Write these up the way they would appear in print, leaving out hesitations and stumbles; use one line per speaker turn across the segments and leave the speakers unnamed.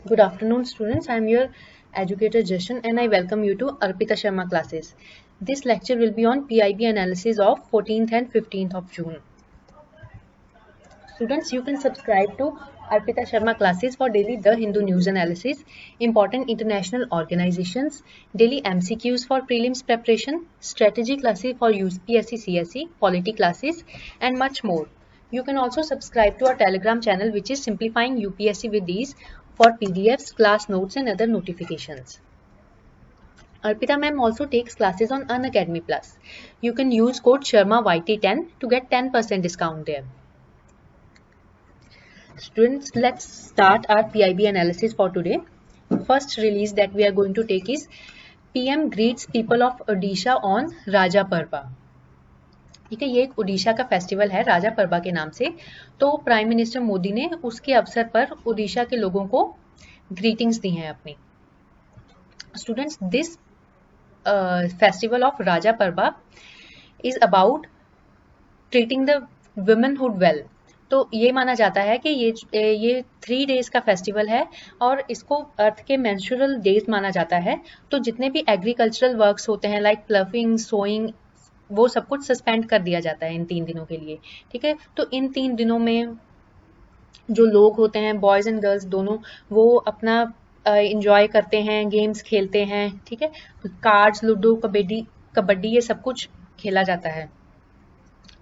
Good afternoon, students. I am your educator Jashan and I welcome you to Arpita Sharma classes. This lecture will be on PIB analysis of 14th and 15th of June. Students, you can subscribe to Arpita Sharma classes for daily The Hindu news analysis, important international organizations, daily MCQs for prelims preparation, strategy classes for UPSC CSE, polity classes, and much more. You can also subscribe to our Telegram channel, which is Simplifying UPSC with Ease, for PDFs, class notes, and other notifications. Arpita ma'am also takes classes on Unacademy Plus. You can use code SharmaYT10 to get 10% discount there. Students, let's start our PIB analysis for today. First release that we are going to take is PM greets people of Odisha on राजा पर्वा. ठीक है, ये एक उड़ीसा का festival है राजा पर्वा के नाम से. तो प्राइम मिनिस्टर मोदी ने उसके अवसर पर उड़ीसा के लोगों को ग्रीटिंग्स दी हैं अपनी. स्टूडेंट्स, दिस फेस्टिवल ऑफ राजा पर्वा is about treating the womanhood well. तो ये माना जाता है कि ये 3 डेज का फेस्टिवल है और इसको अर्थ के मेंस्ट्रुअल डेज माना जाता है. तो जितने भी एग्रीकल्चरल वर्क्स होते हैं लाइक प्लफिंग, सोइंग, वो सब कुछ सस्पेंड कर दिया जाता है इन 3 दिनों के लिए. ठीक है, तो इन 3 दिनों में जो लोग होते हैं, बॉयज एंड गर्ल्स दोनों, वो अपना इंजॉय करते हैं, गेम्स खेलते हैं. ठीक है, कार्ड्स, लूडो, कबड्डी ये सब कुछ खेला जाता है.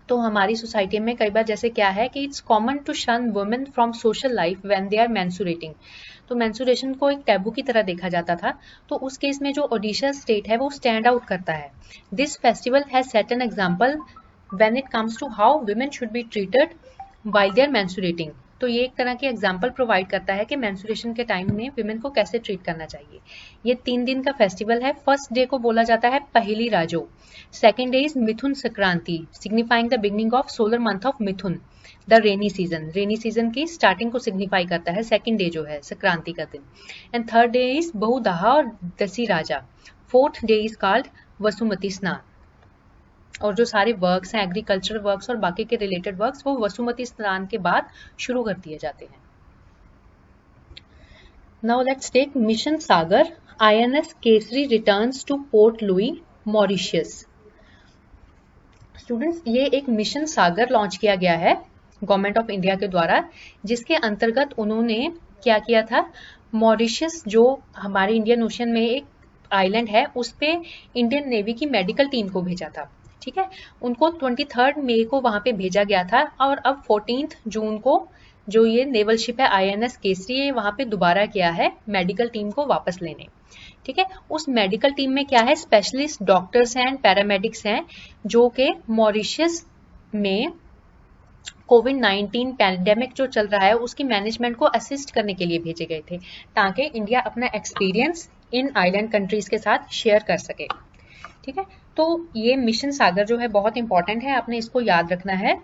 तो हमारी सोसाइटी में कई बार जैसे क्या है कि it's common to shun women from social life when they are menstruating. तो मेंस्ट्रुएशन को एक टैबू की तरह देखा जाता था. तो उस केस में जो ओडिशा स्टेट है वो स्टैंड आउट करता है. This festival has set an example when it comes to how women should be treated while they are menstruating. तो ये एक तरह की एग्जाम्पल प्रोवाइड करता है कि मेंस्ट्रुएशन के टाइम में विमेन को कैसे ट्रीट करना चाहिए. ये 3 दिन का फेस्टिवल है. फर्स्ट डे को बोला जाता है पहली राजो. Second day is Mithun Sankranti, signifying the beginning of solar month of Mithun, the rainy season. Rainy season की स्टार्टिंग को सिग्निफाई करता है सेकेंड डे जो है संक्रांति का दिन. And third day is Bahudaha और दसी राजा. Fourth day is called Vasumati Snan. और जो सारे वर्क्स हैं, एग्रीकल्चर वर्क्स और बाकी के रिलेटेड वर्क्स, वो वसुमती स्नान के बाद शुरू कर दिए जाते हैं. Now let's take mission Sagar. INS Kesari returns to port Louis, Mauritius. Students, ये एक मिशन सागर लॉन्च किया गया है गवर्नमेंट ऑफ इंडिया के द्वारा, जिसके अंतर्गत उन्होंने क्या किया था, मॉरिशियस जो हमारे इंडियन ओशन में एक आइलैंड है, उस पे इंडियन नेवी की मेडिकल टीम को भेजा था. ठीक है, उनको 23 मई को वहां पे भेजा गया था और अब 14 जून को जो ये नेवल शिप है INS केसरी, ये वहां पे दोबारा किया है मेडिकल टीम को वापस लेने. ठीक है, उस मेडिकल टीम में क्या है, स्पेशलिस्ट डॉक्टर्स हैं, पैरामेडिक्स हैं, जो कि मॉरिशियस में कोविड-19 पैंडेमिक जो चल रहा है उसकी मैनेजमेंट को असिस्ट करने के लिए भेजे गए थे, ताकि इंडिया अपना एक्सपीरियंस इन आइलैंड कंट्रीज के साथ शेयर कर सके. ठीक है, तो ये मिशन सागर जो है बहुत इंपॉर्टेंट है, आपने इसको याद रखना है.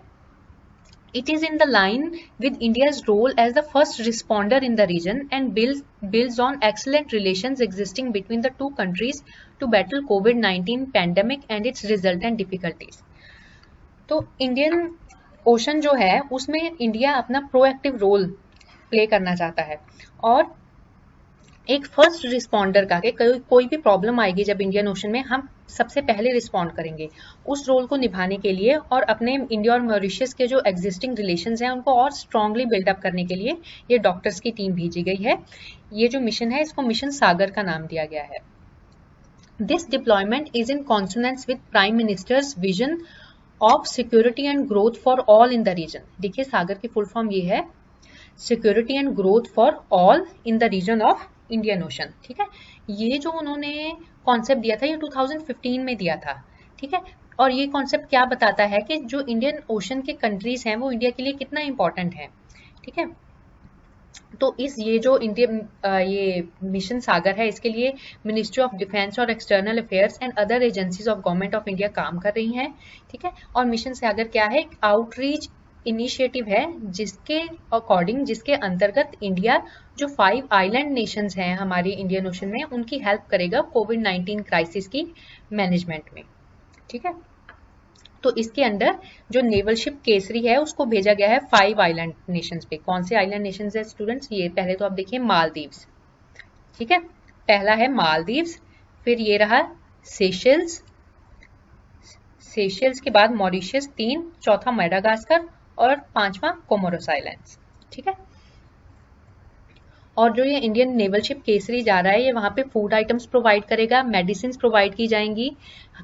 It is in the line with India's role as the first responder in the region and builds on excellent relations existing between the two countries to battle COVID-19 pandemic and its resultant difficulties. तो Indian ocean जो है उसमें India अपना proactive role play करना चाहता है और एक फर्स्ट रिस्पॉन्डर का कि कोई भी प्रॉब्लम आएगी जब इंडियन ओशन में, हम सबसे पहले रिस्पॉन्ड करेंगे. उस रोल को निभाने के लिए और अपने इंडिया और मॉरिशस के जो एग्जिस्टिंग रिलेशंस हैं उनको और स्ट्रांगली बिल्डअप करने के लिए ये डॉक्टर्स की टीम भेजी गई है. ये जो मिशन है इसको मिशन सागर का नाम दिया गया है. This deployment is in consonance with prime minister's vision of security and growth for all in the region. देखिए, सागर की फुल फॉर्म ये है, security and growth for all in the region of Indian ocean. ठीक है, ये जो उन्होंने concept दिया था ये 2015 में दिया था. ठीक है, और ये कॉन्सेप्ट क्या बताता है कि जो इंडियन ओशन के कंट्रीज हैं वो इंडिया के लिए कितना इंपॉर्टेंट है. ठीक है, तो ये जो ये मिशन सागर है इसके लिए मिनिस्ट्री ऑफ डिफेंस और external affairs and other agencies of government of India काम कर रही हैं. ठीक है, और मिशन सागर क्या है, आउटरीच इनिशिएटिव है जिसके अंतर्गत इंडिया जो 5 आइलैंड नेशंस हैं हमारे इंडियन ओशन में, उनकी हेल्प करेगा कोविड-19 क्राइसिस की मैनेजमेंट में. ठीक है, तो इसके अंडर जो नेवल शिप केसरी है उसको भेजा गया है 5 आइलैंड नेशंस पे। कौन से आइलैंड नेशंस है स्टूडेंट्स? ये पहले तो आप देखिए मालदीव्स, ठीक है, पहला है मालदीव्स, फिर ये रहा सेशल्स, सेशल्स के बाद मॉरिशस 3, चौथा मेडागास्कर और 5वां कोमोरोस आइलैंड्स, ठीक है। और जो ये इंडियन नेवल शिप केसरी जा रहा है ये वहां पे फूड आइटम्स प्रोवाइड करेगा, मेडिसिन प्रोवाइड की जाएंगी,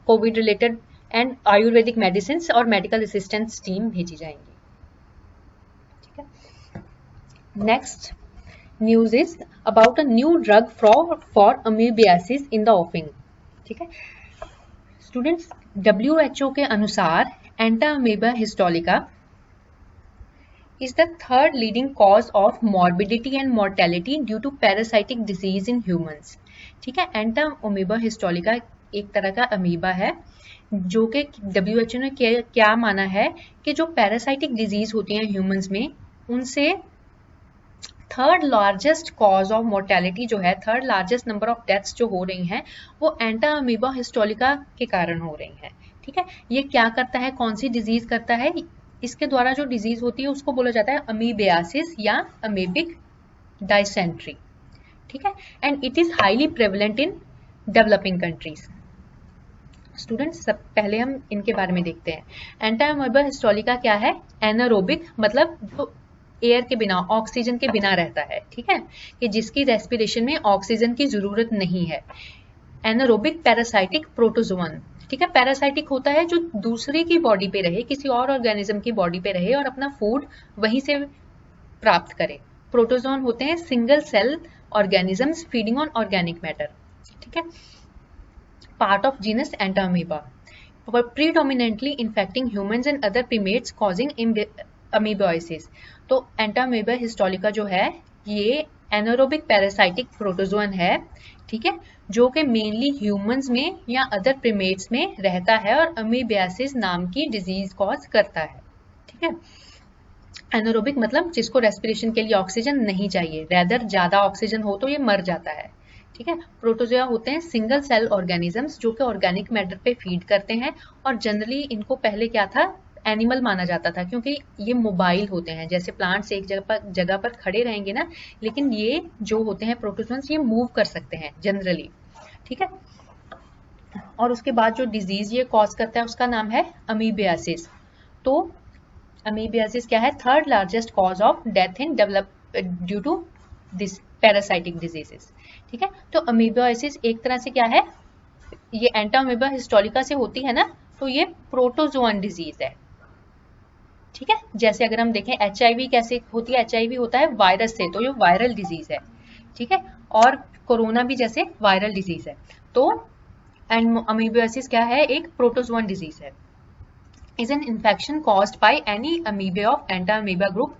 Covid related and Ayurvedic medicine और मेडिकल असिस्टेंस टीम भेजी जाएंगी, ठीक है। Next news is about a new drug for amoebiasis in the offing, ठीक है स्टूडेंट्स। WHO के अनुसार Entamoeba histolytica is the third leading cause of morbidity and mortality due to parasitic disease in humans, ठीक है। एंटाअमीबा histolytica एक तरह का amoeba है जो कि WHO ने क्या माना है कि जो पैरासाइटिक डिजीज होती हैं ह्यूमंस में उनसे third largest cause of mortality जो है, third largest number of deaths जो हो रही हैं वो एंटाअमीबा हिस्टोलिका के कारण हो रही हैं, ठीक है। ये क्या करता है, कौन सी डिजीज करता है? इसके द्वारा जो डिजीज होती है उसको बोला जाता है अमीबियासिस या अमीबिक डायसेंट्री, ठीक है। And it is highly prevalent in developing countries. Students सब पहले हम इनके बारे में देखते हैं। एंटाअमीबा हिस्टोलिका क्या है? एनारोबिक मतलब जो एयर के बिना, ऑक्सीजन के बिना रहता है, ठीक है, कि जिसकी रेस्पिरेशन में ऑक्सीजन की जरूरत नहीं है। एनारोबिक पैरासाइटिक प्रोटोजोअन, ठीक है, पैरासाइटिक होता है जो दूसरे की बॉडी पे रहे, किसी और ऑर्गेनिज्म की बॉडी पे रहे और अपना फूड वहीं से प्राप्त करे। प्रोटोजोन होते हैं single cell organisms feeding on organic matter, ठीक है, part of genus Entamoeba, predominantly infecting humans and other primates causing amoebosis. तो एंटाअमीबा हिस्टोलिका जो है ये एनारोबिक पैरासाइटिक प्रोटोजोन है, ठीक है, जो कि मेनली ह्यूमंस में या अदर प्रीमेट्स में रहता है और अमीबियासिस नाम की डिजीज कॉज करता है, ठीक है। एनारोबिक मतलब जिसको रेस्पिरेशन के लिए ऑक्सीजन नहीं चाहिए, रेदर ज्यादा ऑक्सीजन हो तो ये मर जाता है, ठीक है। प्रोटोजोआ होते हैं सिंगल सेल ऑर्गेनिजम्स जो कि ऑर्गेनिक मैटर पे फीड करते हैं और जनरली इनको पहले क्या था, एनिमल माना जाता था क्योंकि ये मोबाइल होते हैं, जैसे प्लांट्स एक जगह पर खड़े रहेंगे ना, लेकिन ये जो होते हैं प्रोटोजोन्स ये मूव कर सकते हैं जनरली, ठीक है। और उसके बाद जो डिजीज ये कॉज करता है उसका नाम है अमीबियासिस। तो अमीबियासिस क्या है? Third largest cause of death in develop due to this parasitic diseases, ठीक है। तो अमीबियासिस एक तरह से क्या है, ये एंटाअमीबा हिस्टोलिका से होती है ना, तो ये प्रोटोजोअन डिजीज है, ठीक है। जैसे अगर हम देखें HIV कैसे होती है, HIV होता है वायरस से, तो ये वायरल डिजीज है, ठीक है, और कोरोना भी जैसे वायरल डिजीज है। तो अमीबियासिस क्या है? एक प्रोटोजोअन डिजीज है। Is an infection caused by any amoeba of Entamoeba group.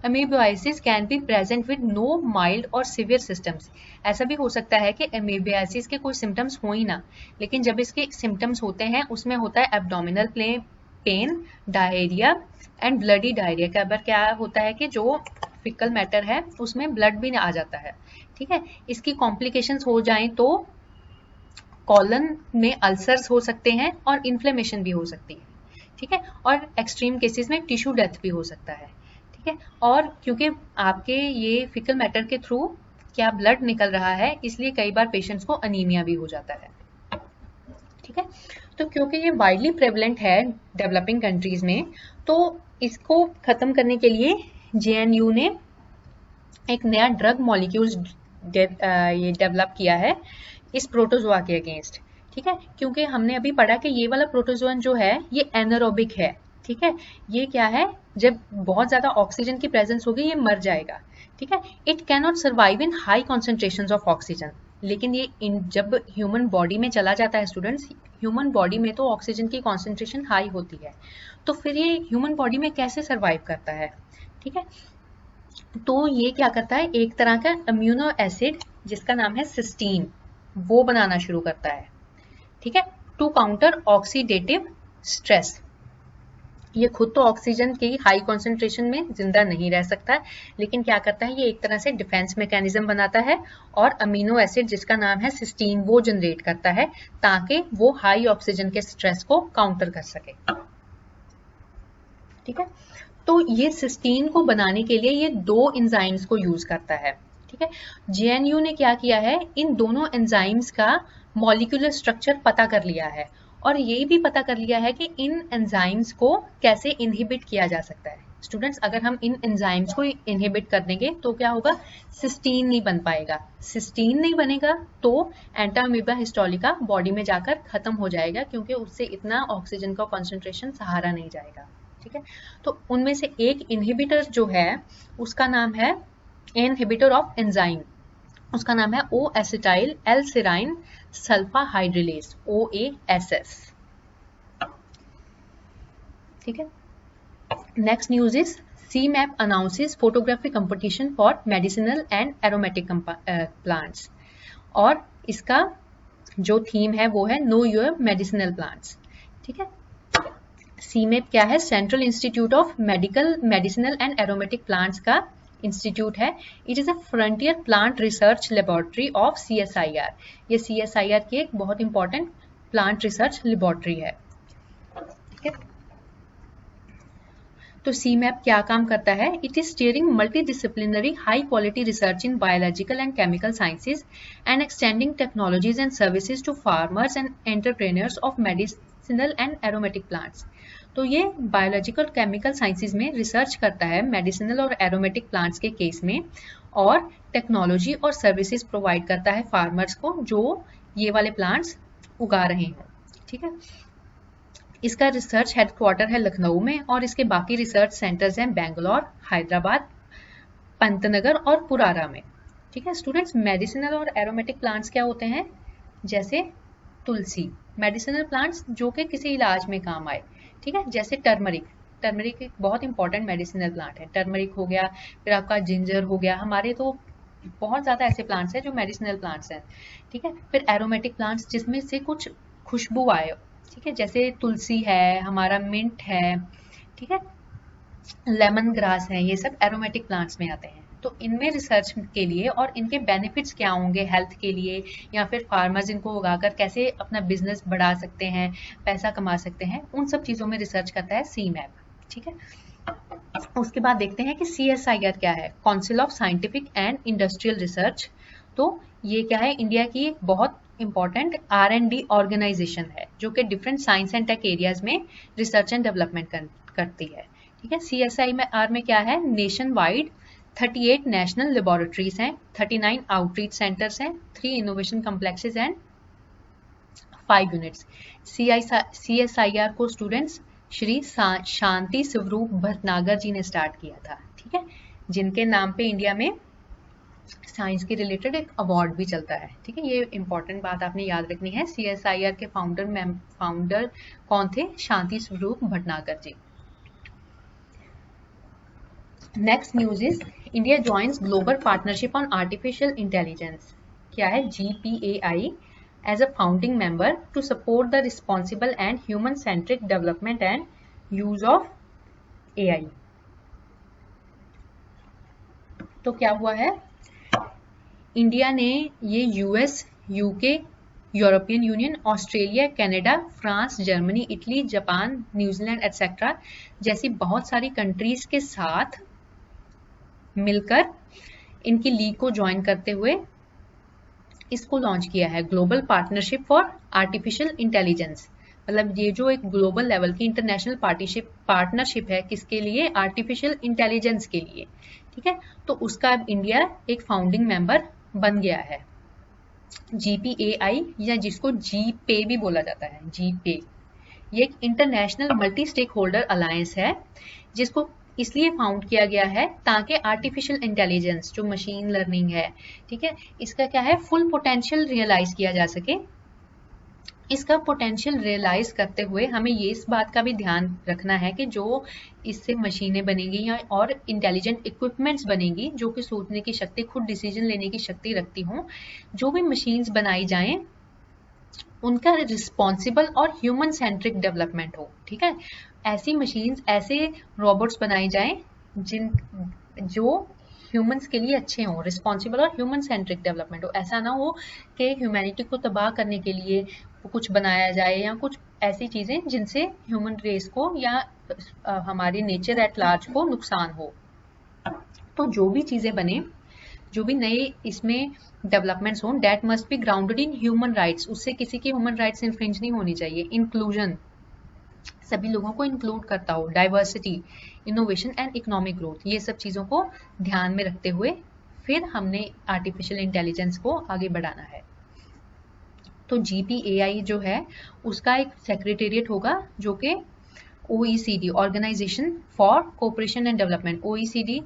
Amoebiasis can be present with no mild और सिवियर सिम्टम्स। ऐसा भी हो सकता है कि अमीबियासिस के कोई सिम्टम्स हो ही ना, लेकिन जब इसके सिम्टम्स होते हैं उसमें होता है abdominal pain, diarrhoea and bloody diarrhoea. कई बार क्या होता है कि जो फिकल मैटर है उसमें ब्लड भी आ जाता है, ठीक है। इसकी कॉम्प्लिकेशंस हो जाएं तो कॉलन में अल्सर्स हो सकते हैं और इन्फ्लेमेशन भी हो सकती है, ठीक है, और एक्सट्रीम केसेस में टिश्यू डेथ भी हो सकता है, ठीक है। और क्योंकि आपके ये फिकल मैटर के थ्रू क्या ब्लड निकल रहा है, इसलिए कई बार पेशेंट्स को अनीमिया भी हो जाता है, ठीक है। तो क्योंकि ये वाइडली प्रेवलेंट है डेवलपिंग कंट्रीज में, तो इसको खत्म करने के लिए JNU ने एक नया ड्रग मॉलिक्यूल्स ये डेवलप किया है इस प्रोटोजोआ के अगेंस्ट, ठीक है। क्योंकि हमने अभी पढ़ा कि ये वाला प्रोटोजोअन जो है ये एनारोबिक है, ठीक है। ये क्या है, जब बहुत ज्यादा ऑक्सीजन की प्रेजेंस होगी ये मर जाएगा, ठीक है। It can not survive in high concentration of oxygen, लेकिन ये जब ह्यूमन बॉडी में चला जाता है स्टूडेंट्स, ह्यूमन बॉडी में तो ऑक्सीजन की कॉन्सेंट्रेशन हाई होती है, तो फिर ये ह्यूमन बॉडी में कैसे सर्वाइव करता है, ठीक है। तो ये क्या करता है, एक तरह का अम्यूनो एसिड जिसका नाम है सिस्टीन, वो बनाना शुरू करता है, ठीक है, टू काउंटर ऑक्सीडेटिव स्ट्रेस। ये खुद तो ऑक्सीजन की हाई कॉन्सेंट्रेशन में जिंदा नहीं रह सकता, लेकिन क्या करता है, ये एक तरह से डिफेंस मैकेनिज्म बनाता है और अमीनो एसिड जिसका नाम है सिस्टीन वो जनरेट करता है ताकि वो हाई ऑक्सीजन के स्ट्रेस को काउंटर कर सके, ठीक है। तो ये सिस्टीन को बनाने के लिए ये 2 एंजाइम्स को यूज करता है। ठीक है, जेएनयू ने क्या किया है, इन दोनों एंजाइम्स का मॉलिक्यूलर स्ट्रक्चर पता कर लिया है और ये भी पता कर लिया है कि इन एंजाइम्स को कैसे इनहिबिट किया जा सकता है। स्टूडेंट्स, अगर हम इन एंजाइम्स को इनहिबिट कर देंगे तो क्या होगा, सिस्टीन नहीं बन पाएगा। सिस्टीन नहीं बनेगा तो एंटामीबा हिस्टोलिका बॉडी में जाकर खत्म हो जाएगा, क्योंकि उससे इतना ऑक्सीजन का कॉन्सेंट्रेशन सहारा नहीं जाएगा। ठीक है, तो उनमें से एक इनहिबिटर जो है उसका नाम है इनहिबिटर ऑफ एंजाइम, उसका नाम है ओ एसिटाइल एल सेराइन सल्फा हाइड्रिलेज, OASS। ठीक है, next news is CMAP announces photography competition for medicinal and aromatic plants, और इसका जो थीम है वो है नो योर मेडिसिनल प्लांट्स। ठीक है, CMAP क्या है, central institute of medicinal and aromatic plants का इंस्टीट्यूट है। It is a frontier plant research laboratory of CSIR। ये CSIR की एक बहुत इंपॉर्टेंट प्लांट रिसर्च लेबोरेटरी है। ठीक है, तो CMAP क्या काम करता है, it is steering multi disciplinary high quality research in biological and chemical sciences and extending technologies and services to farmers and entrepreneurs of medicinal and aromatic plants. तो ये बायोलॉजिकल केमिकल साइंसेज में research करता है medicinal और aromatic plants के case में, और technology और सर्विसेज प्रोवाइड करता है फार्मर्स को जो ये वाले प्लांट्स उगा रहे हैं। ठीक है, इसका रिसर्च हेडक्वार्टर है लखनऊ में और इसके बाकी रिसर्च सेंटर्स हैं बेंगलोर, हैदराबाद, पंतनगर और पुरारा में। ठीक है स्टूडेंट्स, मेडिसिनल और एरोमेटिक प्लांट्स क्या होते हैं, जैसे तुलसी, मेडिसिनल प्लांट्स जो कि किसी इलाज में काम आए। ठीक है, जैसे टर्मरिक, टर्मरिक एक बहुत इंपॉर्टेंट मेडिसिनल प्लांट है, टर्मरिक हो गया, फिर आपका जिंजर हो गया, हमारे तो बहुत ज़्यादा ऐसे प्लांट्स हैं जो मेडिसिनल प्लांट्स हैं। ठीक है, फिर एरोमेटिक प्लांट्स जिसमें से कुछ खुशबू आए। ठीक है, जैसे तुलसी है, हमारा मिंट है, ठीक है, लेमन ग्रास है, ये सब एरोमेटिक प्लांट्स में आते हैं। तो इनमें रिसर्च के लिए और इनके बेनिफिट्स क्या होंगे हेल्थ के लिए, या फिर फार्मर्स इनको उगाकर कैसे अपना बिजनेस बढ़ा सकते हैं, पैसा कमा सकते हैं, उन सब चीज़ों में रिसर्च करता है CMAP। ठीक है, उसके बाद देखते हैं कि CSIR क्या है, council of scientific and industrial research. तो ये क्या है, इंडिया की एक बहुत इंपॉर्टेंट R&D ऑर्गेनाइजेशन है जो कि different science and tech areas में रिसर्च एंड डेवलपमेंट करती है। ठीक है, CSIR में क्या है, नेशन वाइड 38 नेशनल लेबोरेटरीज हैं, 39 आउटरीच सेंटर्स हैं, 3 innovation complexes and 5 units. CSIR को स्टूडेंट्स श्री शांति स्वरूप भटनागर जी ने स्टार्ट किया था। ठीक है, जिनके नाम पे इंडिया में साइंस के रिलेटेड एक अवार्ड भी चलता है। ठीक है, ये इंपॉर्टेंट बात आपने याद रखनी है। CSIR के फाउंडर कौन थे, Shanti Swarup Bhatnagar ji. Next news is India joins global partnership on artificial intelligence, क्या है, GPAI as a founding member to support the responsible and human-centric development and use of AI। तो क्या हुआ है, इंडिया ने ये US, UK, European union, Australia, Canada, France, Germany, Italy, Japan, New Zealand etcetera जैसी बहुत सारी कंट्रीज के साथ मिलकर इनकी लीग को ज्वाइन करते हुए इसको लॉन्च किया है, global partnership for artificial intelligence. मतलब ये जो एक ग्लोबल लेवल की इंटरनेशनल पार्टनरशिप है, किसके लिए, आर्टिफिशियल इंटेलिजेंस के लिए। ठीक है, तो उसका अब इंडिया एक फाउंडिंग मेंबर बन गया है। GPAI या जिसको GPAY भी बोला जाता है, GPAY ये एक international multi stake holder alliance है जिसको इसलिए फाउंड किया गया है ताकि आर्टिफिशियल इंटेलिजेंस जो मशीन लर्निंग है, ठीक है, इसका क्या है, फुल पोटेंशियल रियलाइज किया जा सके। इसका पोटेंशियल रियलाइज करते हुए हमें ये इस बात का भी ध्यान रखना है कि जो इससे मशीनें बनेंगी या और इंटेलिजेंट इक्विपमेंट्स बनेंगी जो कि सोचने की शक्ति, खुद डिसीजन लेने की शक्ति रखती हों, जो भी मशीन्स बनाई जाएं उनका रिस्पॉन्सिबल और ह्यूमन सेंट्रिक डेवलपमेंट हो। ठीक है, ऐसी मशीन्स, ऐसे रोबोट्स बनाए जाएं जो ह्यूमंस के लिए अच्छे हों, रिस्पॉन्सिबल और ह्यूमन सेंट्रिक डेवलपमेंट हो। ऐसा ना हो कि ह्यूमैनिटी को तबाह करने के लिए कुछ बनाया जाए या कुछ ऐसी चीजें जिनसे ह्यूमन रेस को या हमारे नेचर एट लार्ज को नुकसान हो। तो जो भी चीजें बने, जो भी नए इसमें डेवलपमेंट्स हों, that must be grounded in human rights, उससे किसी की ह्यूमन राइट्स इन्फ्रिंज नहीं होनी चाहिए। इंक्लूजन, सभी लोगों को इंक्लूड करता हो, diversity, innovation and economic growth, ये सब चीज़ों को ध्यान में रखते हुए फिर हमने आर्टिफिशियल इंटेलिजेंस को आगे बढ़ाना है। तो GPAI जो है उसका एक सेक्रेटेरिएट होगा जो कि OECD, organisation for cooperation and development, OECD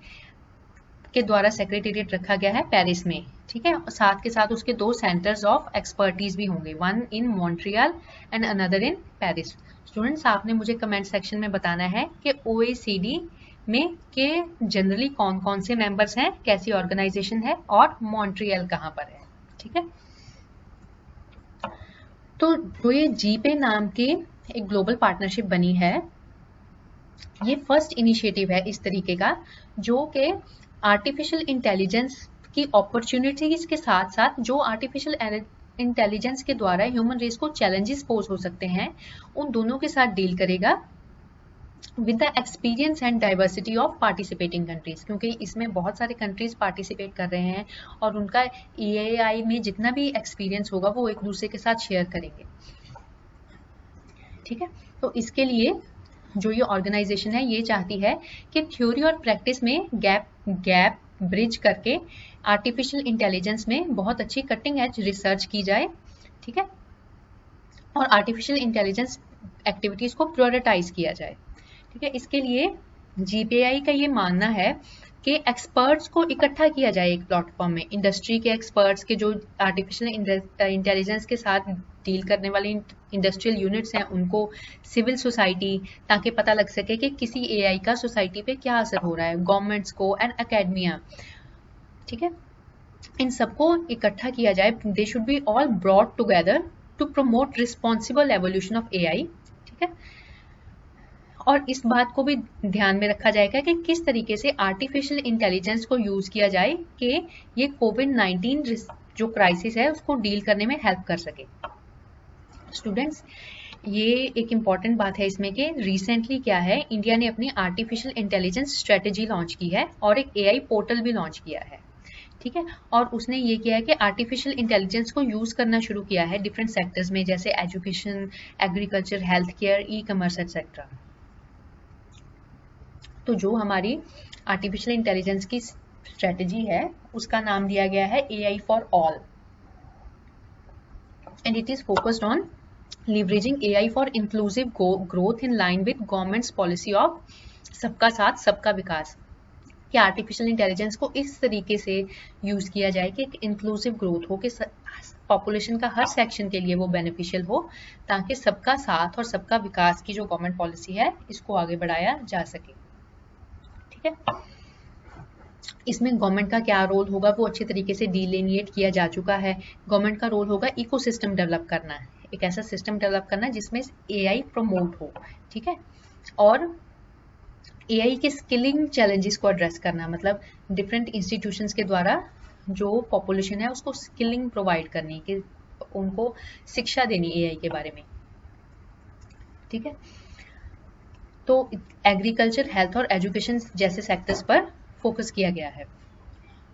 के द्वारा सेक्रेटेरिएट रखा गया है पेरिस में, ठीक है। साथ के साथ उसके 2 सेंटर्स ऑफ एक्सपर्टीज भी होंगे, one in Montreal and another in Paris. Students, आपने मुझे कमेंट सेक्शन में बताना है कि OECD में के जनरली कौन कौन से मेंबर्स हैं, कैसी ऑर्गेनाइजेशन है और मॉन्ट्रियल कहाँ पर है, ठीक है। तो जो ये जीपे नाम की एक ग्लोबल पार्टनरशिप बनी है, ये फर्स्ट इनिशिएटिव है इस तरीके का जो कि आर्टिफिशियल इंटेलिजेंस की अपॉर्चुनिटीज के साथ साथ जो आर्टिफिशियल इंटेलिजेंस के द्वारा ह्यूमन रेस को चैलेंजेस पोज हो सकते हैं, उन दोनों के साथ डील करेगा with the experience and diversity of participating countries, क्योंकि इसमें बहुत सारे कंट्रीज पार्टिसिपेट कर रहे हैं और उनका EAI में जितना भी एक्सपीरियंस होगा वो एक दूसरे के साथ शेयर करेंगे, ठीक है। तो इसके लिए जो ये ऑर्गेनाइजेशन है ये चाहती है कि थ्योरी और प्रैक्टिस में गैप ब्रिज करके आर्टिफिशियल इंटेलिजेंस में बहुत अच्छी कटिंग एज रिसर्च की जाए, ठीक है, और आर्टिफिशियल इंटेलिजेंस एक्टिविटीज को प्रायोरिटाइज किया जाए, ठीक है। इसके लिए GPAI का ये मानना है कि एक्सपर्ट्स को इकट्ठा किया जाए एक प्लेटफॉर्म में, इंडस्ट्री के एक्सपर्ट्स के जो आर्टिफिशियल इंटेलिजेंस के साथ डील करने वाली इंडस्ट्रियल यूनिट्स हैं उनको, सिविल सोसाइटी, ताकि पता लग सके कि किसी AI का सोसाइटी पे क्या असर हो रहा है, गवर्नमेंट्स को एंड एकेडमिया, ठीक है, इन सबको इकट्ठा किया जाए। They should be all brought together to promote responsible evolution of AI, ठीक है। और इस बात को भी ध्यान में रखा जाएगा कि किस तरीके से आर्टिफिशियल इंटेलिजेंस को यूज किया जाए कि ये कोविड-19 जो क्राइसिस है उसको डील करने में हेल्प कर सके। स्टूडेंट्स, ये एक इम्पॉर्टेंट बात है इसमें कि रिसेंटली क्या है, इंडिया ने अपनी आर्टिफिशियल इंटेलिजेंस स्ट्रेटेजी लॉन्च की है और एक AI पोर्टल भी लॉन्च किया है, ठीक है। और उसने ये किया है कि आर्टिफिशियल इंटेलिजेंस को यूज करना शुरू किया है डिफरेंट सेक्टर्स में, जैसे education, agriculture, health care, e-commerce etcetera. तो जो हमारी आर्टिफिशियल इंटेलिजेंस की स्ट्रेटेजी है उसका नाम दिया गया है AI for all, and it is focused on leveraging AI for inclusive growth in line with government's policy of सबका साथ सबका विकास, कि आर्टिफिशियल इंटेलिजेंस को इस तरीके से यूज किया जाए कि इंक्लूसिव ग्रोथ हो, कि पॉपुलेशन का हर सेक्शन के लिए वो बेनिफिशियल हो, ताकि सबका साथ और सबका विकास की जो गवर्नमेंट पॉलिसी है इसको आगे बढ़ाया जा सके, ठीक है। इसमें गवर्नमेंट का क्या रोल होगा वो अच्छे तरीके से डिलिनिएट किया जा चुका है। गवर्नमेंट का रोल होगा इकोसिस्टम डेवलप करना है, एक ऐसा सिस्टम डेवलप करना जिसमें AI प्रमोट हो, ठीक है, और AI के स्किलिंग चैलेंजेस को एड्रेस करना, मतलब डिफरेंट इंस्टीट्यूशंस के द्वारा जो पॉपुलेशन है उसको स्किलिंग प्रोवाइड करनी, कि उनको शिक्षा देनी AI के बारे में, ठीक है। तो एग्रीकल्चर, हेल्थ और एजुकेशन जैसे सेक्टर्स पर फोकस किया गया है।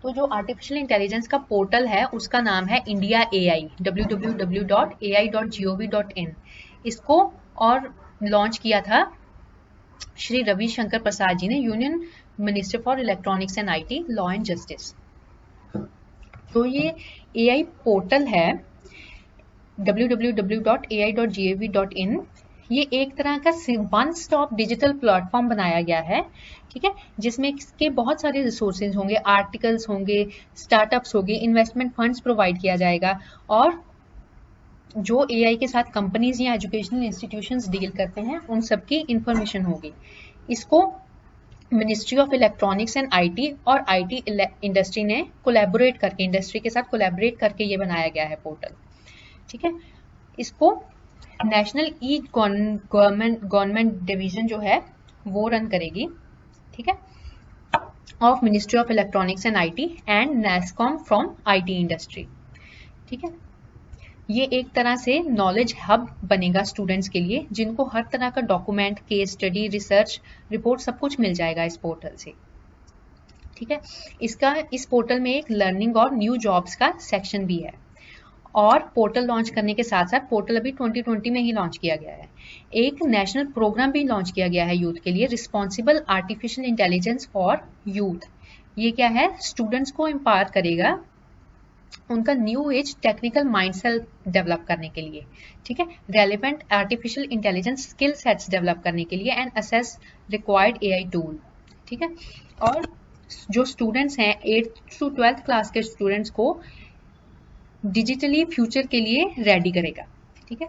तो जो आर्टिफिशियल इंटेलिजेंस का पोर्टल है उसका नाम है इंडिया AI, www.ai.gov.in। इसको और लॉन्च किया था श्री रविशंकर प्रसाद जी ने, union minister for electronics and IT, law and justice. तो ये AI पोर्टल है www.ai.gov.in, ये एक तरह का वन स्टॉप डिजिटल प्लेटफॉर्म बनाया गया है, ठीक है, जिसमें इसके बहुत सारे रिसोर्सेज होंगे, आर्टिकल्स होंगे, स्टार्टअप्स होंगे, इन्वेस्टमेंट फंड्स प्रोवाइड किया जाएगा, और जो AI के साथ कंपनीज या एजुकेशनल इंस्टीट्यूशंस डील करते हैं उन सबकी इंफॉर्मेशन होगी। इसको ministry of electronics and IT और IT इंडस्ट्री ने कोलैबोरेट करके, इंडस्ट्री के साथ कोलैबोरेट करके ये बनाया गया है पोर्टल, ठीक है। इसको नेशनल ई गवर्नमेंट डिवीजन जो है वो रन करेगी, ठीक है, of ministry of electronics and IT and NASSCOM from IT industry, ठीक है। ये एक तरह से नॉलेज हब बनेगा स्टूडेंट्स के लिए, जिनको हर तरह का document, case study, research report सब कुछ मिल जाएगा इस पोर्टल से। ठीक है, इस पोर्टल में एक लर्निंग और न्यू जॉब्स का सेक्शन भी है। और पोर्टल लॉन्च करने के साथ साथ पोर्टल अभी 2020 में ही लॉन्च किया गया है। एक नेशनल प्रोग्राम भी लॉन्च किया गया है यूथ के लिए, responsible artificial intelligence for youth. ये क्या है, स्टूडेंट्स को एम्पावर करेगा उनका new age technical mindset develop करने के लिए। ठीक है, relevant artificial intelligence skill sets develop करने के लिए and assess required AI tool. ठीक है, और जो स्टूडेंट्स हैं 8th to 12th क्लास के स्टूडेंट्स को डिजिटली फ्यूचर के लिए रेडी करेगा। ठीक है,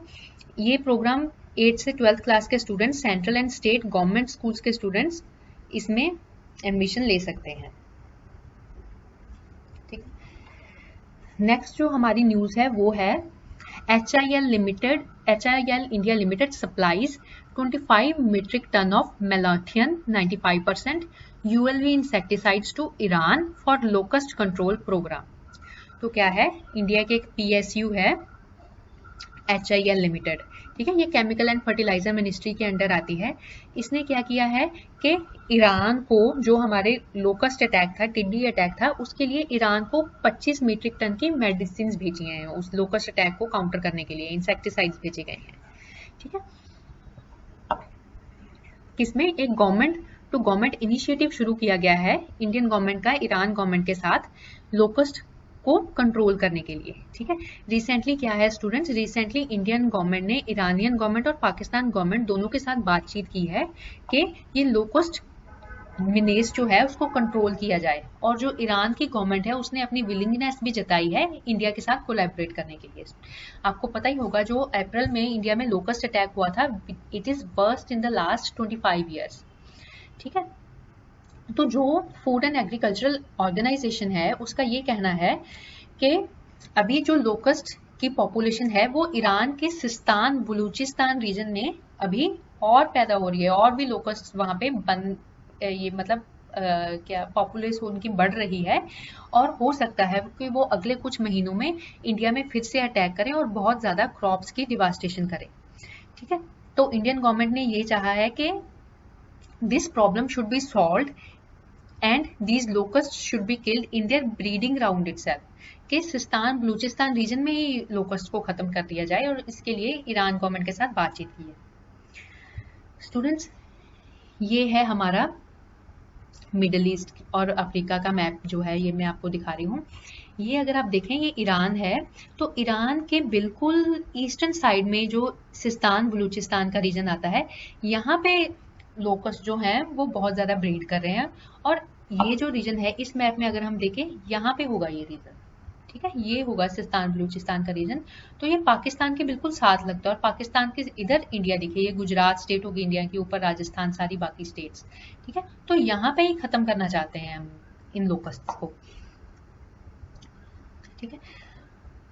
ये प्रोग्राम 8th से 12th क्लास के students, central and state government schools के स्टूडेंट्स इसमें एडमिशन ले सकते हैं। ठीक, नेक्स्ट जो हमारी न्यूज है वो है HIL India limited supplies 25 metric ton of malathion 95% ULV insecticides to Iran for locust control programme. तो क्या है, इंडिया के एक PSU है HIL लिमिटेड। ठीक है, ये केमिकल एंड फर्टिलाइजर मिनिस्ट्री के अंडर आती है। इसने क्या किया है कि ईरान को, जो हमारे लोकस्ट अटैक था, टिड्डी अटैक था, उसके लिए ईरान को 25 मीट्रिक टन की मेडिसिन भेजी हैं उस लोकस्ट अटैक को काउंटर करने के लिए, इंसेक्टिसाइड्स भेजे गए हैं। ठीक है, किसमें एक गवर्नमेंट टू गवर्नमेंट इनिशिएटिव शुरू किया गया है इंडियन गवर्नमेंट का ईरान गवर्नमेंट के साथ लोकस्ट को कंट्रोल करने के लिए। ठीक है, रिसेंटली क्या है स्टूडेंट्स, रिसेंटली इंडियन गवर्नमेंट ने ईरानियन गवर्नमेंट और पाकिस्तान गवर्नमेंट दोनों के साथ बातचीत की है कि ये लोकस्ट मिनेस जो है उसको कंट्रोल किया जाए। और जो ईरान की गवर्नमेंट है उसने अपनी विलिंगनेस भी जताई है इंडिया के साथ कोलैबोरेट करने के लिए। आपको पता ही होगा जो अप्रैल में इंडिया में लोकस्ट अटैक हुआ था, it is worst in the last 25 years. ठीक है, तो जो फूड एंड एग्रीकल्चरल ऑर्गेनाइजेशन है उसका ये कहना है कि अभी जो लोकस्ट की पॉपुलेशन है वो ईरान के सिस्तान बलूचिस्तान रीजन में अभी और पैदा हो रही है, और भी लोकस्ट वहां पे ये मतलब क्या पॉपुलेशन उनकी बढ़ रही है। और हो सकता है कि वो अगले कुछ महीनों में इंडिया में फिर से अटैक करें और बहुत ज्यादा क्रॉप्स की डिवास्टेशन करें। ठीक है, तो इंडियन गवर्नमेंट ने ये चाहा है कि this problem should be solved and these locusts should be killed in their breeding ground itself, कि सिस्तान बलूचिस्तान रीजन में ही लोकस्ट को खत्म कर दिया जाए, और इसके लिए ईरान गवर्नमेंट के साथ बातचीत की है। स्टूडेंट्स, ये है हमारा मिडल ईस्ट और अफ्रीका का मैप जो है, ये मैं आपको दिखा रही हूँ। ये अगर आप देखें ये ईरान है, तो ईरान के बिल्कुल ईस्टर्न साइड में जो सिस्तान बलूचिस्तान का रीजन आता है, यहाँ पे लोकस्ट जो हैं वो बहुत ज्यादा ब्रीड कर रहे हैं। और ये जो रीजन है इस मैप में अगर हम देखें, यहाँ पे होगा ये रीजन। ठीक है, ये होगा सिस्तान बलूचिस्तान का रीजन। तो ये पाकिस्तान के बिल्कुल साथ लगता है, और पाकिस्तान के इधर इंडिया देखिए, ये गुजरात स्टेट होगी इंडिया के ऊपर, राजस्थान, सारी बाकी स्टेट्स। ठीक है, तो यहाँ पे ही खत्म करना चाहते हैं हम इन लोकस्ट को। ठीक है,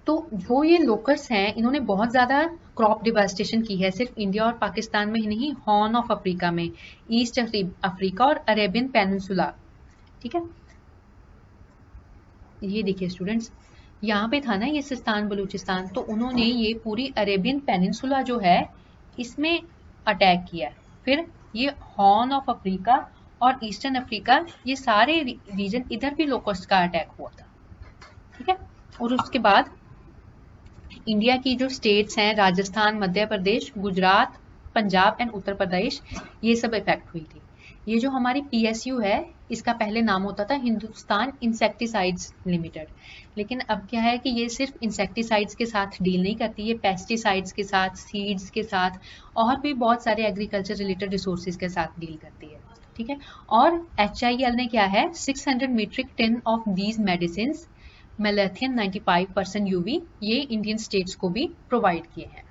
तो जो ये लोकस्ट हैं इन्होंने बहुत ज्यादा क्रॉप डिवास्टेशन की है, सिर्फ इंडिया और पाकिस्तान में ही नहीं, हॉर्न ऑफ अफ्रीका में, ईस्ट अफ्रीका और अरेबियन पेनिनसुला। ठीक है, ये देखिए स्टूडेंट्स, यहाँ पे था ना ये सिस्तान बलूचिस्तान, तो उन्होंने ये पूरी अरेबियन पेनिनसुला जो है इसमें अटैक किया। फिर ये हॉर्न ऑफ अफ्रीका और ईस्टर्न अफ्रीका, ये सारे रीजन, इधर भी लोकस्ट का अटैक हुआ था। ठीक है, और उसके बाद इंडिया की जो स्टेट्स हैं, राजस्थान, मध्य प्रदेश, गुजरात, पंजाब एंड उत्तर प्रदेश, ये सब इफेक्ट हुई थी। ये जो हमारी PSU है, इसका पहले नाम होता था हिंदुस्तान इंसेक्टिसाइड्स लिमिटेड, लेकिन अब क्या है कि ये सिर्फ इंसेक्टिसाइड्स के साथ डील नहीं करती, ये पेस्टिसाइड्स के साथ, सीड्स के साथ और भी बहुत सारे एग्रीकल्चर रिलेटेड रिसोर्सेज के साथ डील करती है। ठीक है, और HIL ने क्या है 600 metric ton of these medicine malathion 95% UV ये इंडियन स्टेट्स को भी प्रोवाइड किए हैं।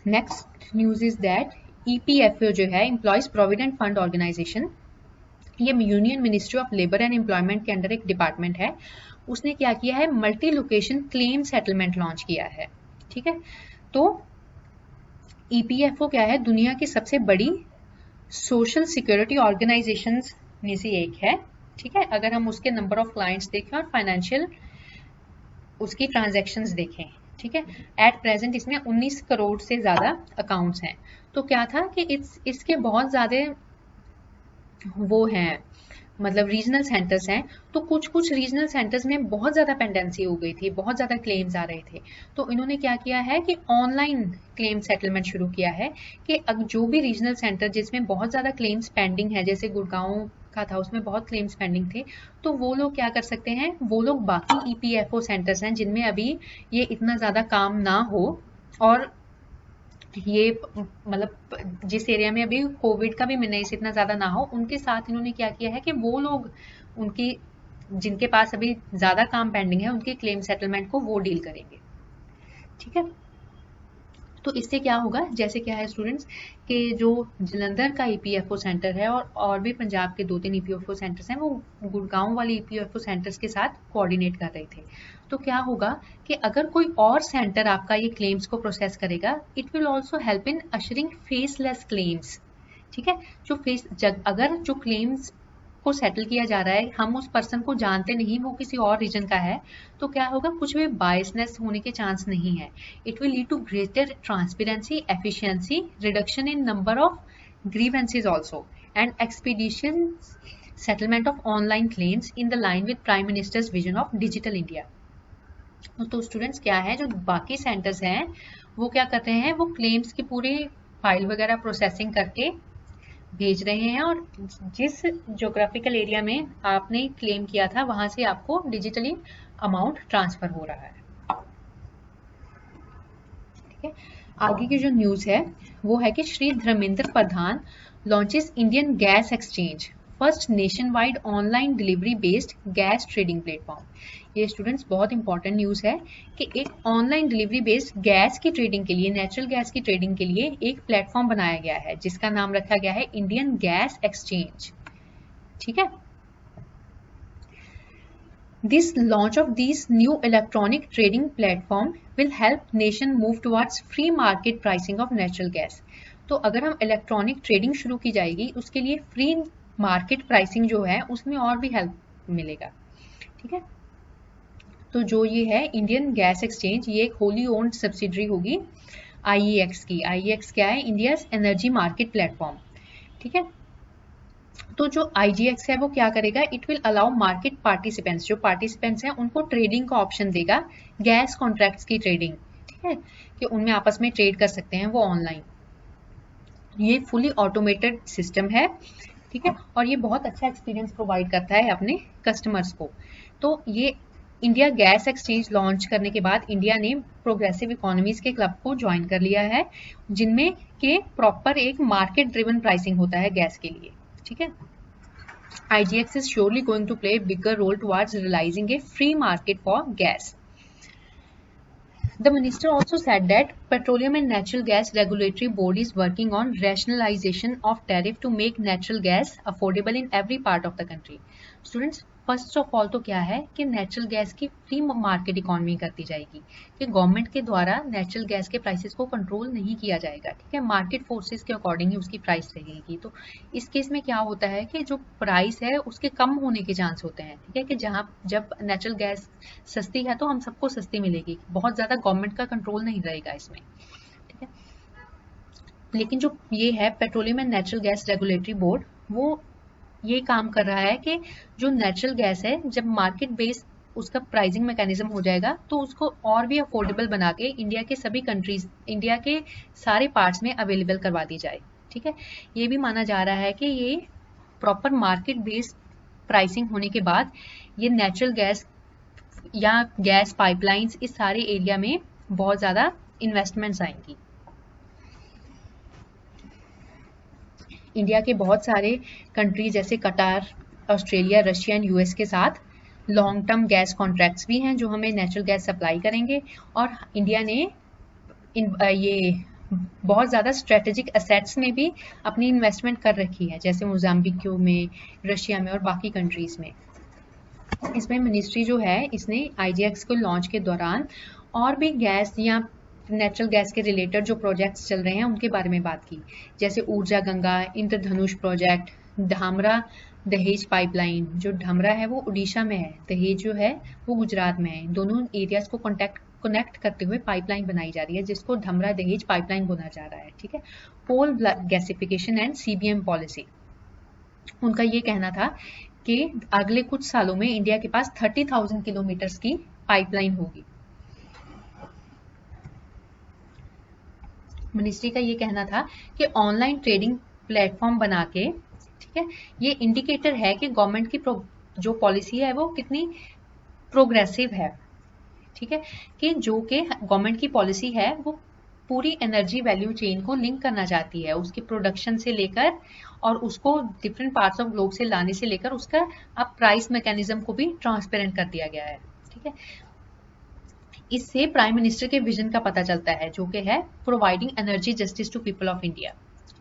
Next news is that EPFO जो है, एम्प्लॉयज प्रोविडेंट फंड ऑर्गेनाइजेशन, ये union ministry of labour and employment के अंडर एक डिपार्टमेंट है। उसने क्या किया है, multi location claim settlement launch किया है। ठीक है, तो EPFO क्या है, दुनिया की सबसे बड़ी सोशल सिक्योरिटी ऑर्गेनाइजेशंस में से एक है, ठीक है, अगर हम उसके नंबर ऑफ क्लाइंट्स देखें और फाइनेंशियल उसकी ट्रांजैक्शंस देखें, ठीक है, एट प्रेजेंट इसमें 19 करोड़ से ज़्यादा अकाउंट्स हैं। तो क्या था कि इसके बहुत ज़्यादा वो हैं, मतलब रीजनल सेंटर्स हैं, तो कुछ कुछ रीजनल सेंटर्स में बहुत ज़्यादा पेंडेंसी हो गई थी, बहुत ज़्यादा क्लेम्स आ रहे थे। तो इन्होंने क्या किया है कि ऑनलाइन क्लेम सेटलमेंट शुरू किया है कि अब जो भी रीजनल सेंटर जिसमें बहुत ज़्यादा क्लेम्स पेंडिंग है, जैसे गुड़गांव का था उसमें बहुत क्लेम्स पेंडिंग थे, तो वो लोग क्या कर सकते हैं, वो लोग बाकी EPFO सेंटर्स हैं जिनमें अभी ये इतना ज़्यादा काम ना हो, और ये मतलब जिस एरिया में अभी कोविड का भी मेनाइस इतना ज़्यादा ना हो, उनके साथ इन्होंने क्या किया है कि वो लोग उनकी जिनके पास अभी ज़्यादा काम पेंडिंग है उनकी क्लेम सेटलमेंट को वो डील करेंगे। ठीक है, तो इससे क्या होगा, जैसे क्या है स्टूडेंट्स, कि जो जलंधर का EPFO सेंटर है और भी पंजाब के 2-3 EPFO सेंटर्स हैं, वो गुड़गांव वाले EPFO सेंटर्स के साथ कोऑर्डिनेट कर रहे थे। तो क्या होगा कि अगर कोई और सेंटर आपका ये क्लेम्स को प्रोसेस करेगा, it will also help in ushering faceless claims. ठीक है, अगर जो क्लेम्स को सेटल किया जा रहा है, हम उस पर्सन को जानते नहीं, वो किसी और रीजन का है, तो क्या होगा, कुछ भी बायसनेस होने के चांस नहीं है। It will lead to greater transparency, efficiency, reduction in number of grievances also, and expeditious settlement of online claims in the line with Prime Minister's vision of Digital India। तो students क्या है, जो बाकी centres हैं वो क्या कर रहे हैं, वो क्लेम्स की पूरी फाइल वगैरह प्रोसेसिंग करके भेज रहे हैं, और जिस ज्योग्राफिकल एरिया में आपने क्लेम किया था वहां से आपको डिजिटली अमाउंट ट्रांसफर हो रहा है। ठीक है, आगे की जो न्यूज है वो है कि Shri Dharmendra Pradhan launches Indian gas exchange, first nationwide online delivery based gas trading platform. ये स्टूडेंट्स बहुत इंपॉर्टेंट न्यूज है कि एक ऑनलाइन डिलीवरी बेस्ड गैस की ट्रेडिंग के लिए, नेचुरल गैस की ट्रेडिंग के लिए एक प्लेटफॉर्म बनाया गया है जिसका नाम रखा गया है इंडियन गैस एक्सचेंज। ठीक है, This launch of these new electronic trading platform will help nation move towards free market pricing of natural gas। तो अगर हम इलेक्ट्रॉनिक ट्रेडिंग शुरू की जाएगी, उसके लिए फ्री मार्केट प्राइसिंग जो है उसमें और भी हेल्प मिलेगा। ठीक है, तो जो ये है इंडियन गैस एक्सचेंज, ये एक होली ओन्ड सब्सिडरी होगी IEX की। IEX क्या है, इंडिया एनर्जी मार्केट प्लेटफॉर्म। ठीक है, तो जो IGX है वो क्या करेगा, it will allow market participants, जो पार्टिसिपेंट्स हैं उनको ट्रेडिंग का ऑप्शन देगा, गैस कॉन्ट्रैक्ट्स की ट्रेडिंग। ठीक है, कि उनमें आपस में ट्रेड कर सकते हैं वो ऑनलाइन। ये फुली ऑटोमेटेड सिस्टम है। ठीक है, और ये बहुत अच्छा एक्सपीरियंस प्रोवाइड करता है अपने कस्टमर्स को। तो ये इंडिया गैस एक्सचेंज लॉन्च करने के बाद इंडिया ने प्रोग्रेसिव इकोनॉमीज के क्लब को ज्वाइन कर लिया है, जिनमें के प्रॉपर एक मार्केट ड्रिवन प्राइसिंग होता है गैस के लिए। ठीक है, IGX is surely going to play a bigger role towards realizing a free market for gas. The minister also said that Petroleum and Natural Gas Regulatory Board is working on rationalization of tariff to make natural gas affordable in every part of the country. Students, first of all तो क्या है कि natural gas की free market economy करती जाएगी, कि government के द्वारा नेचुरल गैस के प्राइसेस को कंट्रोल नहीं किया जाएगा। ठीक है, मार्केट फोर्सेस के अकॉर्डिंग ही उसकी प्राइस रहेगी। तो इस केस में क्या होता है कि जो प्राइस है उसके कम होने के चांस होते हैं। ठीक है, कि जब नेचुरल गैस सस्ती है तो हम सबको सस्ती मिलेगी, बहुत ज़्यादा गवर्नमेंट का कंट्रोल नहीं रहेगा इसमें। ठीक है, लेकिन जो ये है petroleum and natural gas regulatory board, वो ये काम कर रहा है कि जो नेचुरल गैस है, जब मार्केट बेस उसका प्राइसिंग मैकेनिज्म हो जाएगा तो उसको और भी अफोर्डेबल बना के इंडिया के सभी कंट्रीज, इंडिया के सारे पार्ट्स में अवेलेबल करवा दी जाए। ठीक है, ये भी माना जा रहा है कि ये प्रॉपर मार्केट बेस्ड प्राइसिंग होने के बाद ये नेचुरल गैस या गैस पाइपलाइंस इस सारे एरिया में बहुत ज़्यादा इन्वेस्टमेंट्स आएंगी। इंडिया के बहुत सारे कंट्रीज जैसे कतार, ऑस्ट्रेलिया, रशिया एंड US के साथ लॉन्ग टर्म गैस कॉन्ट्रैक्ट्स भी हैं जो हमें नेचुरल गैस सप्लाई करेंगे, और इंडिया ने ये बहुत ज़्यादा स्ट्रेटेजिक एसेट्स में भी अपनी इन्वेस्टमेंट कर रखी है, जैसे मोजाम्बिक में, रशिया में और बाकी कंट्रीज में। इसमें मिनिस्ट्री जो है इसने IGX को लॉन्च के दौरान और भी गैस या नेचुरल गैस के रिलेटेड जो प्रोजेक्ट्स चल रहे हैं उनके बारे में बात की, जैसे ऊर्जा गंगा, इंद्रधनुष प्रोजेक्ट, धामरा दहेज पाइपलाइन, जो ढमरा है वो उड़ीसा में है, दहेज जो है वो गुजरात में है। दोनों एरियाज को कनेक्ट करते हुए पाइपलाइन बनाई जा रही है, जिसको ढमरा दहेज पाइपलाइन बोला जा रहा है। ठीक है। Coal gasification and CBM policy, उनका ये कहना था कि अगले कुछ सालों में इंडिया के पास 30,000 किलोमीटर की पाइपलाइन होगी। मिनिस्ट्री का ये कहना था कि ऑनलाइन ट्रेडिंग प्लेटफॉर्म बना के, ठीक है, ये इंडिकेटर है कि गवर्नमेंट की जो पॉलिसी है वो कितनी प्रोग्रेसिव है। ठीक है, कि जो कि गवर्नमेंट की पॉलिसी है वो पूरी एनर्जी वैल्यू चेन को लिंक करना चाहती है, उसकी प्रोडक्शन से लेकर और उसको डिफरेंट पार्ट्स ऑफ ग्लोब से लाने से लेकर उसका अब प्राइस मैकेनिज्म को भी ट्रांसपेरेंट कर दिया गया है। ठीक है, इससे प्राइम मिनिस्टर के विजन का पता चलता है, जो कि है providing energy justice to people of India.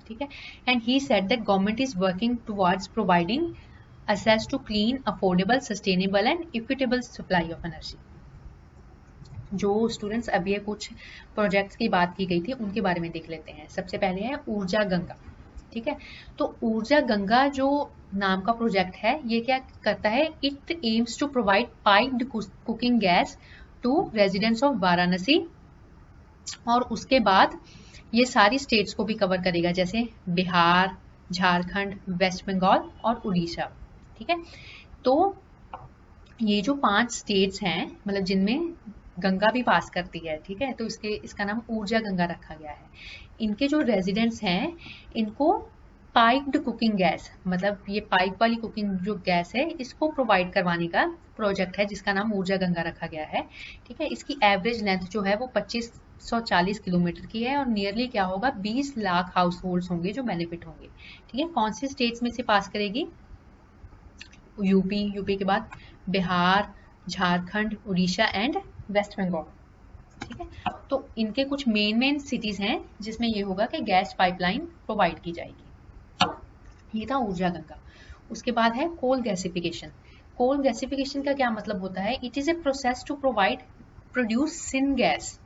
ठीक है, and he said that government is working towards providing access to clean, affordable, sustainable and equitable supply of energy। जो स्टूडेंट्स अब ये कुछ प्रोजेक्ट्स की बात की गई थी उनके बारे में देख लेते हैं। सबसे पहले है ऊर्जा गंगा। ठीक है, तो ऊर्जा गंगा जो नाम का प्रोजेक्ट है ये क्या करता है, it aims to provide piped cooking gas to residents of Varanasi, और उसके बाद ये सारी स्टेट्स को भी कवर करेगा, जैसे बिहार, झारखंड, वेस्ट बंगाल और उड़ीसा। ठीक है, तो ये जो 5 स्टेट्स हैं, मतलब जिनमें गंगा भी पास करती है, ठीक है, तो इसका नाम ऊर्जा गंगा रखा गया है। इनके जो रेजिडेंट्स हैं इनको पाइप्ड कुकिंग गैस, मतलब ये पाइप वाली कुकिंग जो गैस है इसको प्रोवाइड करवाने का प्रोजेक्ट है, जिसका नाम ऊर्जा गंगा रखा गया है। ठीक है, इसकी एवरेज लेंथ जो है वो 2540 किलोमीटर की है और नियरली क्या होगा, 20 लाख हाउस होल्ड्स होंगे जो बेनिफिट होंगे। ठीक है, कौन से स्टेट्स में से पास करेगी, यूपी के बाद बिहार, झारखंड, उड़ीसा एंड वेस्ट बंगाल। ठीक है, तो इनके कुछ मेन सिटीज हैं जिसमें ये होगा कि गैस पाइपलाइन प्रोवाइड की जाएगी। ये था ऊर्जा गंगा। उसके बाद है कोल गैसिफिकेशन। कोल गैसिफिकेशन का क्या मतलब होता है, it is a process to produce syn gas.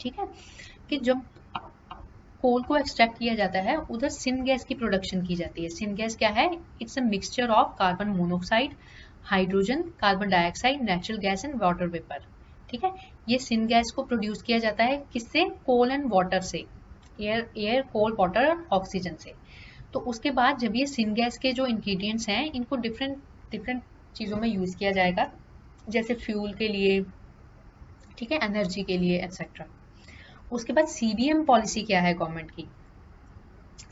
ठीक है, कि जब कोल को एक्सट्रैक्ट किया जाता है उधर सिन गैस की प्रोडक्शन की जाती है। सिन गैस क्या है, it's a mixture of carbon monoxide, hydrogen, carbon dioxide, natural gas and water vapour. ठीक है, ये सिन गैस को प्रोड्यूस किया जाता है किससे, कोल एंड वाटर से, एयर कोल वाटर और ऑक्सीजन से। तो उसके बाद जब ये सिन गैस के जो इंग्रेडिएंट्स हैं इनको डिफरेंट चीज़ों में यूज किया जाएगा, जैसे फ्यूल के लिए, ठीक है, एनर्जी के लिए एक्सेट्रा। उसके बाद सीबीएम पॉलिसी क्या है गवर्नमेंट की,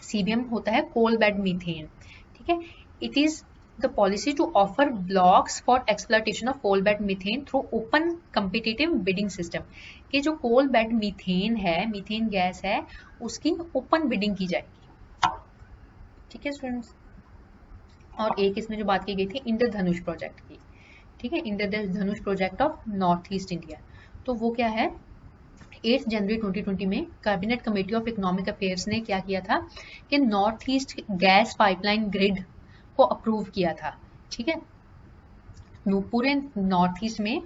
सीबीएम होता है कोल बेड मीथेन। ठीक है, it is the policy to offer blocks for exploitation of coal bed methane through open competitive bidding system. कि जो कोल बेड मीथेन है, मीथेन गैस है, उसकी ओपन बिडिंग की जाएगी। ठीक है स्टूडेंट्स, और एक इसमें जो बात की गई थी इंद्रधनुष प्रोजेक्ट की। ठीक है, Indradhanush project of north east India, तो वो क्या है, 8 जनवरी 2020 में cabinet committee of economic affairs ने क्या किया था कि north east gas pipeline grid को अप्रूव किया था। ठीक है, पूरे नॉर्थ ईस्ट में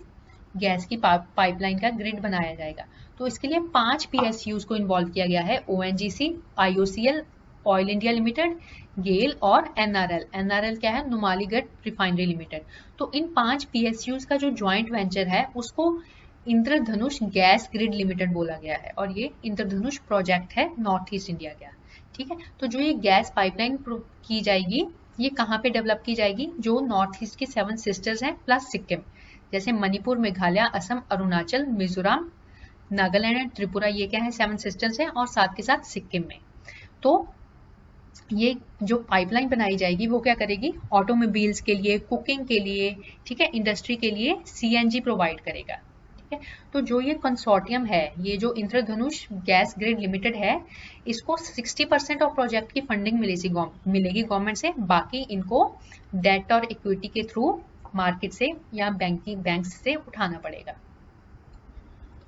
गैस की पाइपलाइन का ग्रिड बनाया जाएगा। तो इसके लिए 5 PSUs को इन्वॉल्व किया गया है, ONGC, IOCL, oil India limited, GAIL और NRL। NRL क्या है, नुमालीगढ़ रिफाइनरी लिमिटेड। तो इन 5 PSUs का जो ज्वाइंट वेंचर है उसको इंद्रधनुष गैस ग्रिड लिमिटेड बोला गया है, और ये इंद्रधनुष प्रोजेक्ट है नॉर्थ ईस्ट इंडिया का। ठीक है, तो जो ये गैस पाइपलाइन की जाएगी ये कहाँ पे डेवलप की जाएगी, जो नॉर्थ ईस्ट की 7 सिस्टर्स हैं प्लस सिक्किम, जैसे मणिपुर, मेघालय, असम, अरुणाचल, मिजोरम, नागालैंड एंड त्रिपुरा, ये क्या है, 7 सिस्टर्स हैं, और साथ के साथ सिक्किम में। तो ये जो पाइपलाइन बनाई जाएगी वो क्या करेगी, ऑटोमोबाइल्स के लिए, कुकिंग के लिए, ठीक है, इंडस्ट्री के लिए CNG प्रोवाइड करेगा। तो जो ये कंसोर्टियम है, ये जो इंद्रधनुष गैस ग्रिड लिमिटेड है, इसको 60% ऑफ प्रोजेक्ट की फंडिंग मिलेगी गवर्नमेंट से, बाकी इनको डेट और इक्विटी के थ्रू मार्केट से या बैंक से उठाना पड़ेगा।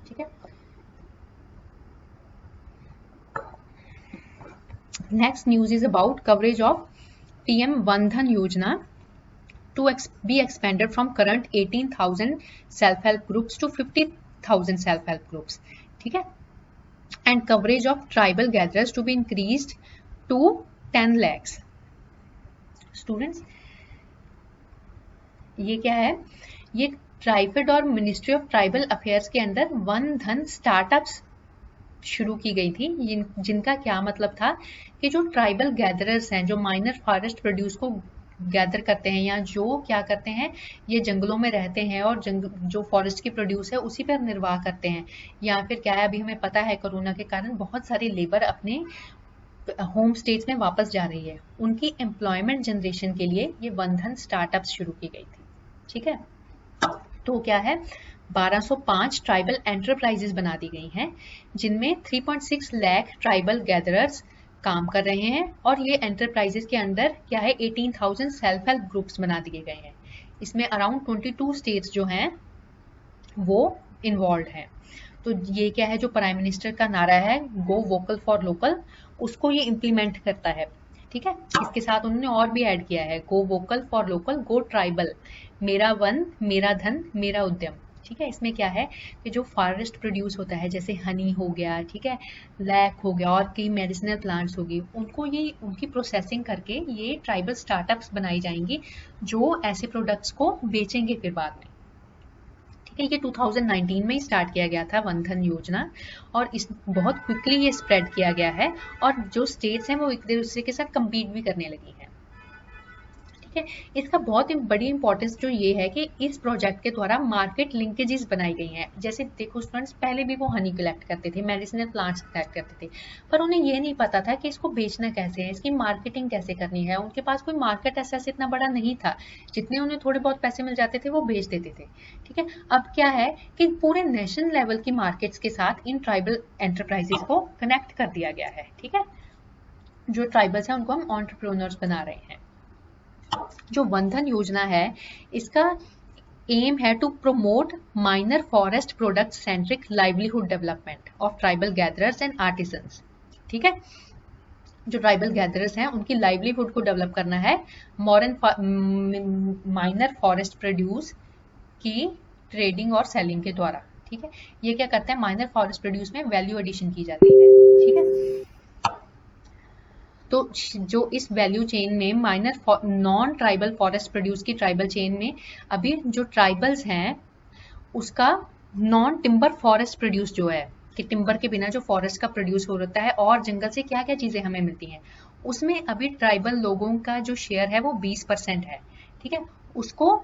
ठीक है, next news is about coverage of PM one धन योजना to be expanded from current 18,000 self-help groups to 50,000 self-help groups. ठीक है, and coverage of tribal gatherers to be increased to 10 lakhs. Students ये क्या है, ये ट्राइफेड और मिनिस्ट्री ऑफ ट्राइबल अफेयर्स के अंडर वन धन स्टार्टअप्स शुरू की गई थी, जिनका क्या मतलब था कि जो ट्राइबल गैदरर्स हैं, जो माइनर फॉरेस्ट प्रोड्यूस को गैदर करते हैं या जो क्या करते हैं, ये जंगलों में रहते हैं और जो फॉरेस्ट की प्रोड्यूस है उसी पर निर्वाह करते हैं, या फिर क्या है, अभी हमें पता है कोरोना के कारण बहुत सारी लेबर अपने होम स्टेट्स में वापस जा रही है, उनकी एम्प्लॉयमेंट जनरेशन के लिए ये वन धन स्टार्टअप्स शुरू की गई थी। ठीक है, तो क्या है, 1205 ट्राइबल एंटरप्राइजेस बना दी गई हैं, जिनमें 3.6 लाख ट्राइबल गैदरर्स काम कर रहे हैं, और ये एंटरप्राइजेस के अंदर क्या है, 18,000 सेल्फ हेल्प ग्रुप्स बना दिए गए हैं। इसमें अराउंड 22 स्टेट्स जो हैं वो इन्वॉल्व हैं। तो ये क्या है, जो प्राइम मिनिस्टर का नारा है गो वोकल फॉर लोकल, उसको ये इम्प्लीमेंट करता है। ठीक है, इसके साथ उन्होंने और भी ऐड किया है, go vocal for local, go tribal, मेरा वन मेरा धन मेरा उद्यम। ठीक है, इसमें क्या है कि जो फॉरेस्ट प्रोड्यूस होता है, जैसे हनी हो गया, ठीक है, लैक हो गया और कई मेडिसिनल प्लांट्स होगी, उनको ये उनकी प्रोसेसिंग करके ये ट्राइबल स्टार्टअप्स बनाई जाएंगी जो ऐसे प्रोडक्ट्स को बेचेंगे फिर बाद में। ठीक है, ये 2019 में ही स्टार्ट किया गया था वन धन योजना, और इस बहुत क्विकली ये स्प्रेड किया गया है, और जो स्टेट्स हैं वो एक दूसरे के साथ कम्पीट भी करने लगी हैं। ठीक है, इसका बहुत बड़ी इंपॉर्टेंस जो ये है कि इस प्रोजेक्ट के द्वारा मार्केट लिंकेजेस बनाई गई हैं। जैसे देखो स्टूडेंट्स, पहले भी वो हनी कलेक्ट करते थे, मेडिसिनल प्लांट्स कलेक्ट करते थे, पर उन्हें ये नहीं पता था कि इसको बेचना कैसे है, इसकी मार्केटिंग कैसे करनी है। उनके पास कोई मार्केट ऐसा इतना बड़ा नहीं था, जितने उन्हें थोड़े बहुत पैसे मिल जाते थे वो बेच देते थे। ठीक है, अब क्या है कि पूरे नेशनल लेवल की मार्केट्स के साथ इन ट्राइबल एंटरप्राइजेस को कनेक्ट कर दिया गया है। ठीक है, जो ट्राइबल्स हैं उनको हम एंटरप्रेन्योर्स बना रहे हैं। जो वन धन योजना है, इसका एम है to promote minor forest product centric livelihood development of tribal gatherers and artisans. ठीक है, जो ट्राइबल गैदरर्स हैं उनकी लाइवलीहुड को डेवलप करना है माइनर फॉरेस्ट प्रोड्यूस की ट्रेडिंग और सेलिंग के द्वारा। ठीक है, ये क्या करते हैं, माइनर फॉरेस्ट प्रोड्यूस में वैल्यू एडिशन की जाती है। ठीक है, तो जो इस वैल्यू चेन में minor non tribal forest produce की ट्राइबल चेन में अभी जो ट्राइबल्स हैं उसका नॉन टिम्बर फॉरेस्ट प्रोड्यूस जो है, कि टिम्बर के बिना जो फॉरेस्ट का प्रोड्यूस हो रहा है और जंगल से क्या क्या चीजें हमें मिलती हैं, उसमें अभी ट्राइबल लोगों का जो शेयर है वो 20% है। ठीक है, उसको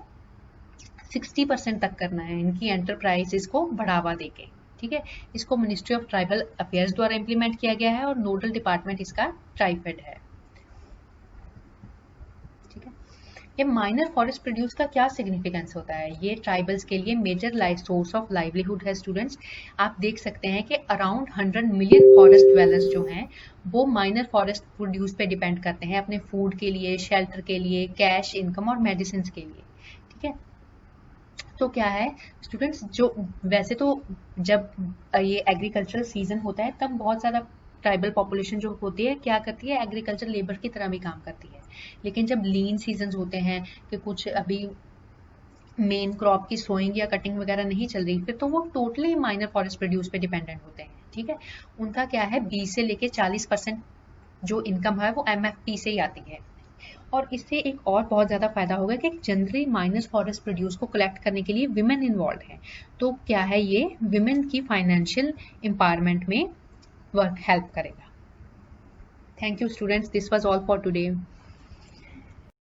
60% तक करना है इनकी एंटरप्राइजेस को बढ़ावा देके। ठीक है, इसको मिनिस्ट्री ऑफ ट्राइबल अफेयर्स द्वारा इंप्लीमेंट किया गया है और नोडल डिपार्टमेंट इसका ट्राइफेड है। ठीक है, ये माइनर फॉरेस्ट प्रोड्यूस का क्या सिग्निफिकेंस होता है, ये ट्राइबल्स के लिए मेजर सोर्स ऑफ लाइवलीहुड है। स्टूडेंट्स, आप देख सकते हैं कि अराउंड 100 मिलियन फॉरेस्ट ड्वेलर्स जो हैं वो माइनर फॉरेस्ट प्रोड्यूस पे डिपेंड करते हैं अपने फूड के लिए, शेल्टर के लिए, कैश इनकम और मेडिसिन के लिए। ठीक है, तो क्या है स्टूडेंट्स, जो वैसे तो जब ये एग्रीकल्चरल सीजन होता है तब बहुत ज़्यादा ट्राइबल पॉपुलेशन जो होती है क्या करती है, एग्रीकल्चर लेबर की तरह भी काम करती है। लेकिन जब लीन सीजन होते हैं कि कुछ अभी मेन क्रॉप की सोइंग या कटिंग वगैरह नहीं चल रही, फिर तो वो टोटली माइनर फॉरेस्ट प्रोड्यूस पे डिपेंडेंट होते हैं। ठीक है, उनका क्या है 20 से लेके 40% जो इनकम है वो MFP से ही आती है। और इससे एक और बहुत ज़्यादा फायदा होगा कि जनरली माइनर फॉरेस्ट प्रोड्यूस को कलेक्ट करने के लिए विमेन इन्वॉल्व हैं, तो क्या है ये विमेन की फाइनेंशियल एम्पावरमेंट में वर्क हेल्प करेगा। Thank you students, this was all for today.